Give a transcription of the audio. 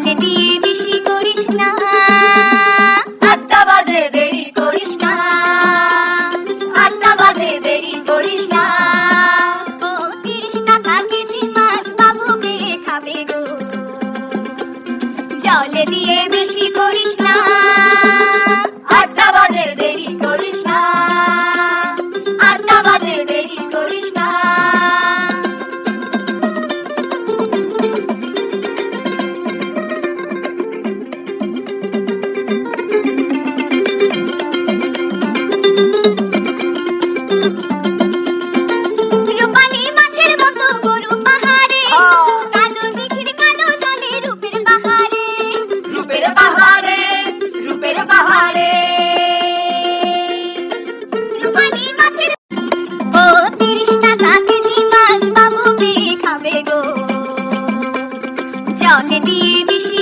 জলে দিয়ে বেশি করিস না, 8টা বাজে দেরি করিস না, 8টা বাজে দেরি করিস না। ও 30 টাকা কেজি মাছ বাবু পেয়ে খাবে গো, জলে দিয়ে বেশি করিস না, 8টা বাজে দেরি করিস না, 8টা বাজে দেরি করিস না। রূপালী মাছের মতো গরু পাহাড়ে, কালো দিঘির কালো জলে রূপের পাহাড়ে, রূপের পাহাড়ে, রূপের পাহাড়ে। রূপালী মাছের ও 30 টাকা কেজি মাছ বাবু পেয়ে খাবে গো, জলে দিয়ে বেশি